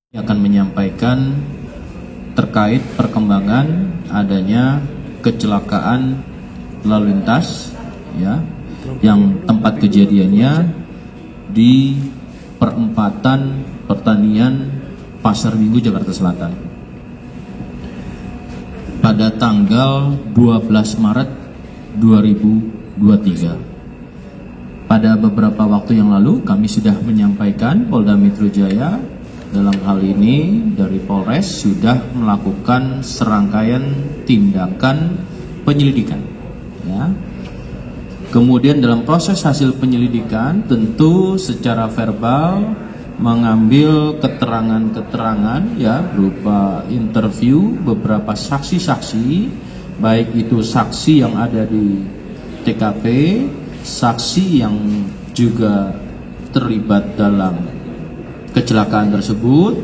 akan menyampaikan terkait perkembangan adanya kecelakaan lalu lintas ya, yang tempat kejadiannya di perempatan pertanian Pasar Minggu Jakarta Selatan pada tanggal 12 Maret 2023. Pada beberapa waktu yang lalu kami sudah menyampaikan Polda Metro Jaya dalam hal ini dari Polres sudah melakukan serangkaian tindakan penyelidikan ya. Kemudian dalam proses hasil penyelidikan tentu secara verbal mengambil keterangan-keterangan ya berupa interview beberapa saksi-saksi, baik itu saksi yang ada di TKP, saksi yang juga terlibat dalam kecelakaan tersebut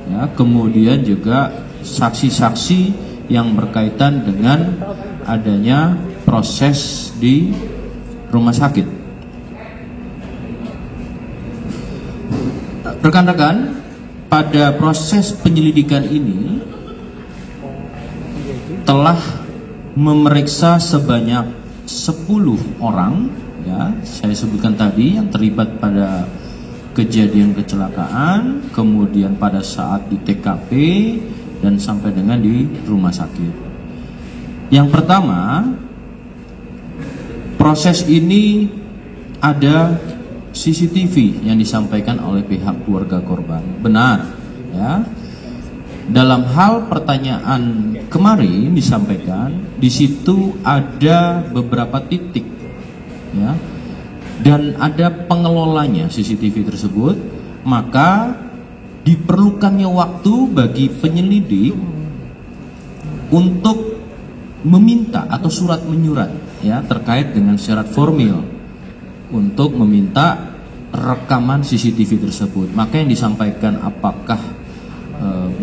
ya, kemudian juga saksi-saksi yang berkaitan dengan adanya proses di rumah sakit. Rekan-rekan, pada proses penyelidikan ini telah memeriksa sebanyak 10 orang ya, saya sebutkan tadi yang terlibat pada kejadian kecelakaan, kemudian pada saat di TKP dan sampai dengan di rumah sakit. Yang pertama, proses ini ada CCTV yang disampaikan oleh pihak keluarga korban. Benar, ya. Dalam hal pertanyaan kemarin disampaikan, di situ ada beberapa titik, ya. Dan ada pengelolanya CCTV tersebut, maka diperlukannya waktu bagi penyelidik untuk meminta atau surat menyurat ya terkait dengan syarat formil untuk meminta rekaman CCTV tersebut. Maka yang disampaikan apakah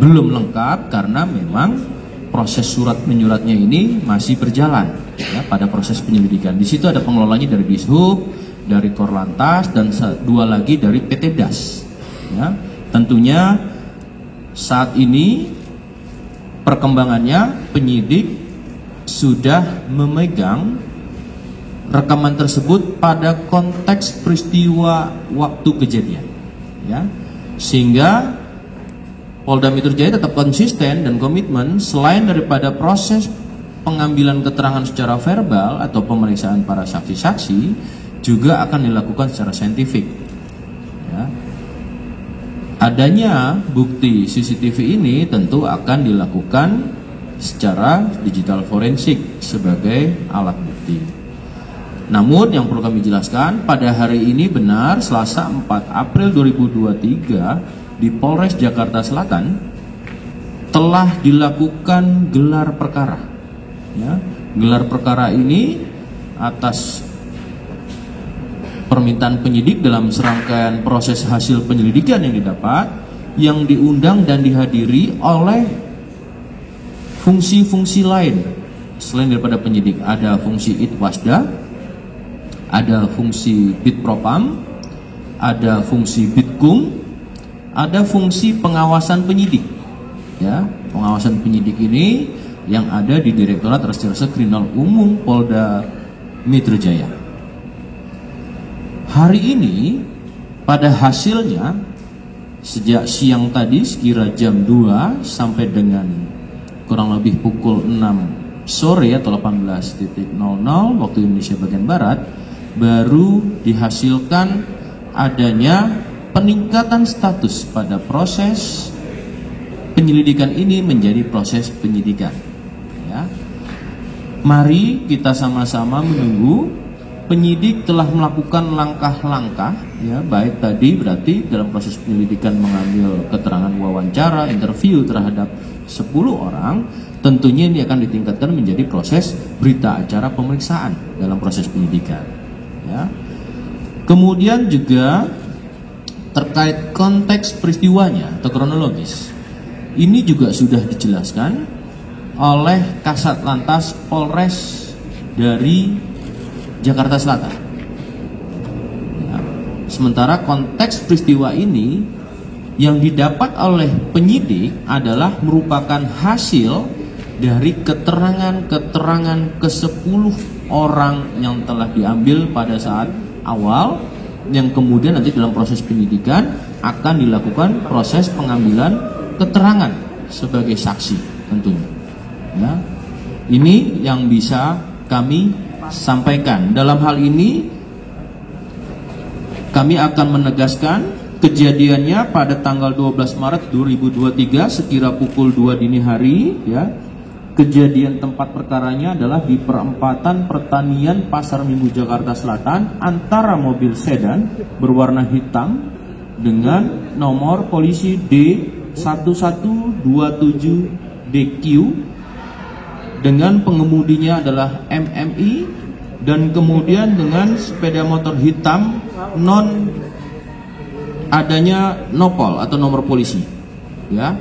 belum lengkap karena memang proses surat menyuratnya ini masih berjalan ya pada proses penyelidikan. Di situ ada pengelolanya dari Dishub, dari Korlantas, dan dua lagi dari PT DAS ya. Tentunya saat ini perkembangannya penyidik sudah memegang rekaman tersebut pada konteks peristiwa waktu kejadian ya, sehingga Polda Metro Jaya tetap konsisten dan komitmen selain daripada proses pengambilan keterangan secara verbal atau pemeriksaan para saksi-saksi juga akan dilakukan secara saintifik ya. Adanya bukti CCTV ini tentu akan dilakukan secara digital forensik sebagai alat bukti. Namun yang perlu kami jelaskan, pada hari ini benar Selasa 4 April 2023 di Polres Jakarta Selatan telah dilakukan gelar perkara ya. Gelar perkara ini atas permintaan penyidik dalam serangkaian proses hasil penyelidikan yang didapat, yang diundang dan dihadiri oleh fungsi-fungsi lain selain daripada penyidik. Ada fungsi Itwasda, ada fungsi Bitpropam, ada fungsi Bitkum, ada fungsi pengawasan penyidik ya. Pengawasan penyidik ini yang ada di Direktorat Reserse Kriminal Umum Polda Metro Jaya. Hari ini pada hasilnya sejak siang tadi sekira jam 2 sampai dengan kurang lebih pukul 6 sore atau 18.00 waktu Indonesia bagian Barat baru dihasilkan adanya peningkatan status pada proses penyelidikan ini menjadi proses penyidikan ya. Mari kita sama-sama menunggu. Penyidik telah melakukan langkah-langkah ya, baik tadi berarti dalam proses penyelidikan mengambil keterangan wawancara, interview terhadap 10 orang. Tentunya ini akan ditingkatkan menjadi proses berita acara pemeriksaan dalam proses penyidikan ya. Kemudian juga terkait konteks peristiwanya atau kronologis, ini juga sudah dijelaskan oleh Kasat Lantas Polres dari Jakarta Selatan ya. Sementara konteks peristiwa ini yang didapat oleh penyidik adalah merupakan hasil dari keterangan-keterangan ke-10 orang yang telah diambil pada saat awal, yang kemudian nanti dalam proses penyidikan akan dilakukan proses pengambilan keterangan sebagai saksi tentunya. Ya, ini yang bisa kami sampaikan. Dalam hal ini kami akan menegaskan kejadiannya pada tanggal 12 Maret 2023 sekira pukul 2 dini hari, ya. Kejadian tempat perkaranya adalah di perempatan Pertanian Pasar Minggu Jakarta Selatan antara mobil sedan berwarna hitam dengan nomor polisi D1127DQ dengan pengemudinya adalah MMI, dan kemudian dengan sepeda motor hitam non adanya nopol atau nomor polisi, ya,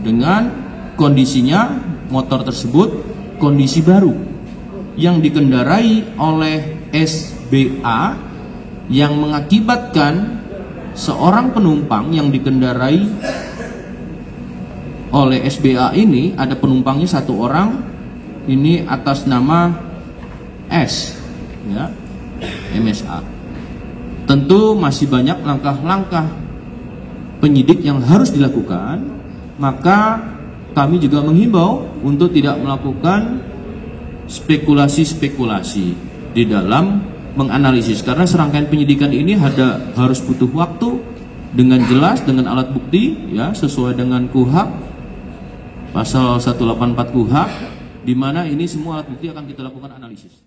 dengan kondisinya motor tersebut kondisi baru yang dikendarai oleh SBA, yang mengakibatkan seorang penumpang yang dikendarai oleh SBA ini, ada penumpangnya satu orang, ini atas nama S, ya, MSA. Tentu masih banyak langkah-langkah penyidik yang harus dilakukan, maka kami juga menghimbau untuk tidak melakukan spekulasi-spekulasi di dalam menganalisis, karena serangkaian penyidikan ini harus butuh waktu dengan jelas, dengan alat bukti, ya, sesuai dengan KUHP pasal 184 KUHP, di mana ini semua alat bukti akan kita lakukan analisis.